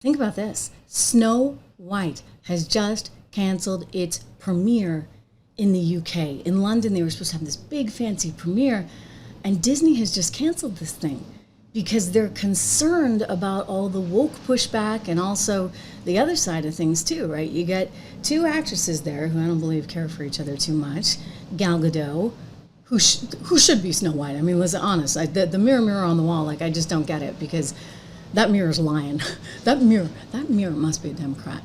Think about this. Snow White has just canceled its premiere in the UK. In London, they were supposed to have this big fancy premiere, and Disney has just canceled this thing because they're concerned about all the woke pushback and also the other side of things too, right? You get two actresses there who I don't believe care for each other too much. Gal Gadot, who should be Snow White. I mean, let's be honest. The mirror on the wall, like, I just don't get it because that mirror's lying. That mirror must be a Democrat.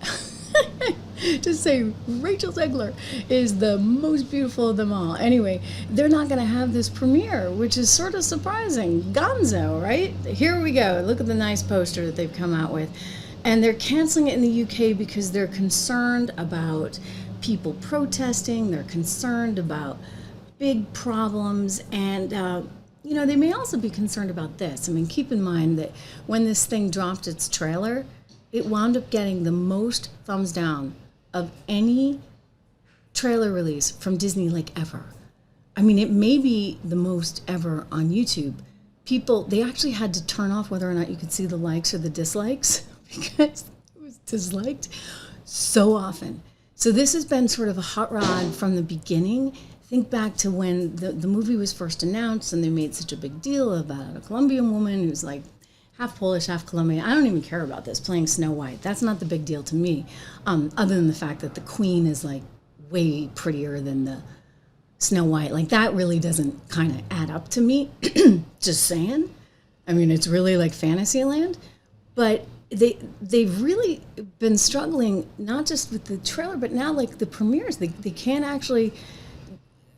Just say Rachel Zegler is the most beautiful of them all. Anyway, they're not going to have this premiere, which is sort of surprising. Gonzo, right? Here we go. Look at the nice poster that they've come out with. And they're canceling it in the UK because they're concerned about people protesting. They're concerned about big problems. And, they may also be concerned about this. I mean, keep in mind that when this thing dropped its trailer, it wound up getting the most thumbs down of any trailer release from Disney, like, ever. I mean, it may be the most ever on YouTube. They actually had to turn off whether or not you could see the likes or the dislikes because it was disliked so often. So this has been sort of a hot rod from the beginning. Think back to when the movie was first announced and they made such a big deal about a Colombian woman who's like half Polish, half Colombian. I don't even care about this, playing Snow White. That's not the big deal to me, other than the fact that the queen is like way prettier than the Snow White. Like, that really doesn't kind of add up to me. Just saying. I mean, it's really like Fantasyland. But they've really been struggling, not just with the trailer, but now like the premieres. They can't actually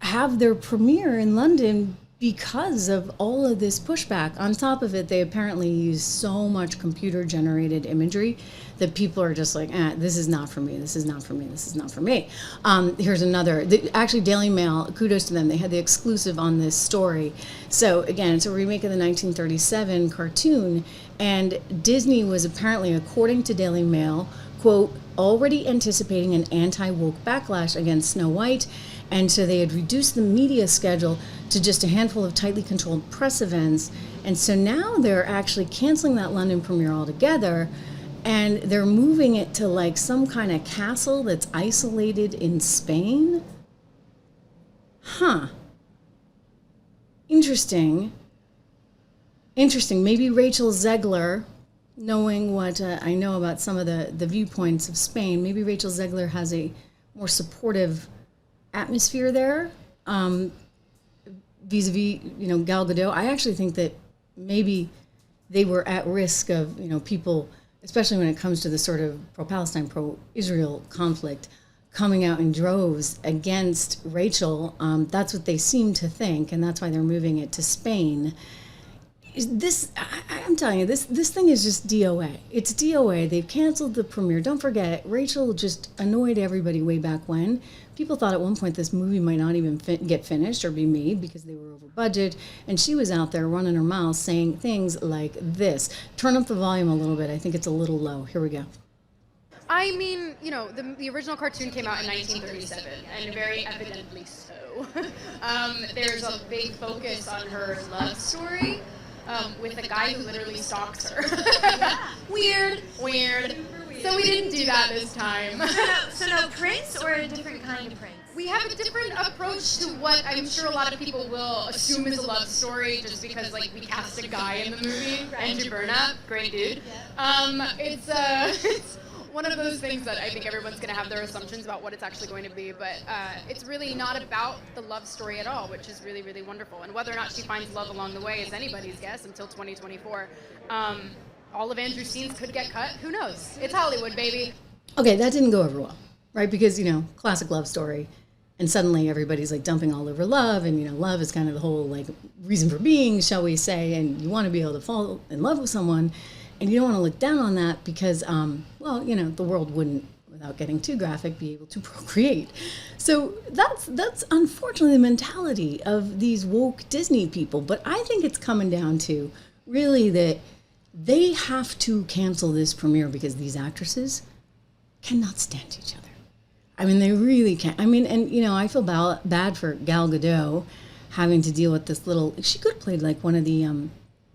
have their premiere in London because of all of this pushback. On top of it, they apparently use so much computer-generated imagery that people are just like, this is not for me, this is not for me, this is not for me. Here's another. Actually, Daily Mail, kudos to them, they had the exclusive on this story. So again, it's a remake of the 1937 cartoon, and Disney was apparently, according to Daily Mail, quote, already anticipating an anti-woke backlash against Snow White, and so they had reduced the media schedule to just a handful of tightly controlled press events. And so now they're actually canceling that London premiere altogether, and they're moving it to like some kind of castle that's isolated in Spain. Interesting. Maybe Rachel Zegler, knowing what I know about some of the viewpoints of Spain, maybe Rachel Zegler has a more supportive atmosphere there, vis-a-vis, Gal Gadot. I actually think that maybe they were at risk of, people, especially when it comes to the sort of pro-Palestine, pro-Israel conflict, coming out in droves against Rachel. That's what they seem to think, and that's why they're moving it to Spain. I'm telling you, this thing is just DOA. It's DOA. They've canceled the premiere. Don't forget, Rachel just annoyed everybody way back when. People thought at one point this movie might not even get finished or be made because they were over budget. And she was out there running her mouth saying things like this. Turn up the volume a little bit. I think it's a little low. Here we go. I mean, the original cartoon came out in 1937, and very evidently so. There's a big focus on her love story. With a guy who literally stalks her. Weird. So we didn't do that this time. So no prince or a different kind of prince? We have a different approach to what I'm sure a lot of people will assume is a love story just because, like, we cast a guy in the movie. Right. Andrew Burnap, great dude. Yeah. It's one of those things that I think everyone's going to have their assumptions about what it's actually going to be, but it's really not about the love story at all, which is really, really wonderful. And whether or not she finds love along the way is anybody's guess until 2024. All of Andrew's scenes could get cut. Who knows? It's Hollywood, baby. Okay, that didn't go over well, right? Because, classic love story, and suddenly everybody's like dumping all over love, and, love is kind of the whole like reason for being, shall we say, and you want to be able to fall in love with someone. And you don't want to look down on that because, the world wouldn't, without getting too graphic, be able to procreate. So that's unfortunately the mentality of these woke Disney people. But I think it's coming down to really that they have to cancel this premiere because these actresses cannot stand each other. I mean, they really can't. I mean, and, I feel bad for Gal Gadot having to deal with this little, she could have played like one of the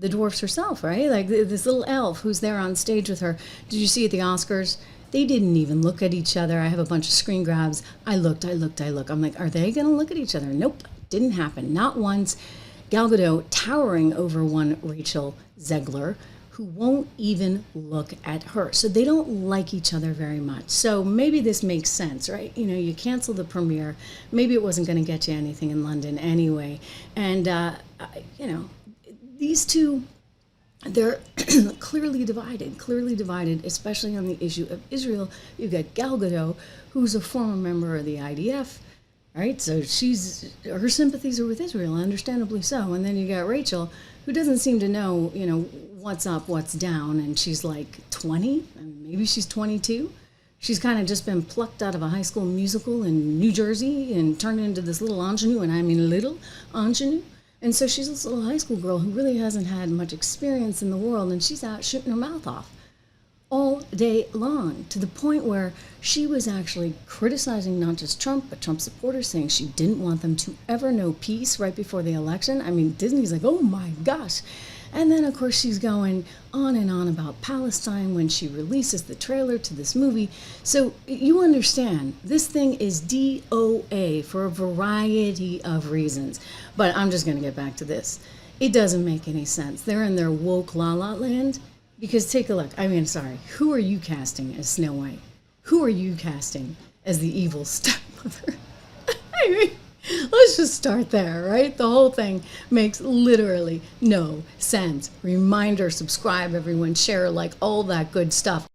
the dwarfs herself, right? Like this little elf who's there on stage with her. Did you see at the Oscars? They didn't even look at each other. I have a bunch of screen grabs. I looked. I'm like, are they going to look at each other? Nope, didn't happen. Not once. Gal Gadot towering over one Rachel Zegler, who won't even look at her. So they don't like each other very much. So maybe this makes sense, right? You know, you cancel the premiere. Maybe it wasn't going to get you anything in London anyway. And, you know, these two, they're clearly divided, especially on the issue of Israel. You've got Gal Gadot, who's a former member of the IDF, right? So her sympathies are with Israel, understandably so. And then you got Rachel, who doesn't seem to know, you know, what's up, what's down. And she's like 20, and maybe she's 22. She's kind of just been plucked out of a High School Musical in New Jersey and turned into this little ingenue, and I mean little ingenue. And so she's this little high school girl who really hasn't had much experience in the world, and she's out shooting her mouth off all day long, to the point where she was actually criticizing not just Trump, but Trump supporters, saying she didn't want them to ever know peace right before the election. I mean, Disney's like, oh my gosh. And then, of course, she's going on and on about Palestine when she releases the trailer to this movie. So you understand, this thing is DOA for a variety of reasons. But I'm just going to get back to this. It doesn't make any sense. They're in their woke la-la land. Because take a look. I mean, sorry. Who are you casting as Snow White? Who are you casting as the evil stepmother? I mean, let's just start there, right? The whole thing makes literally no sense. Reminder, subscribe, everyone, share, like, all that good stuff.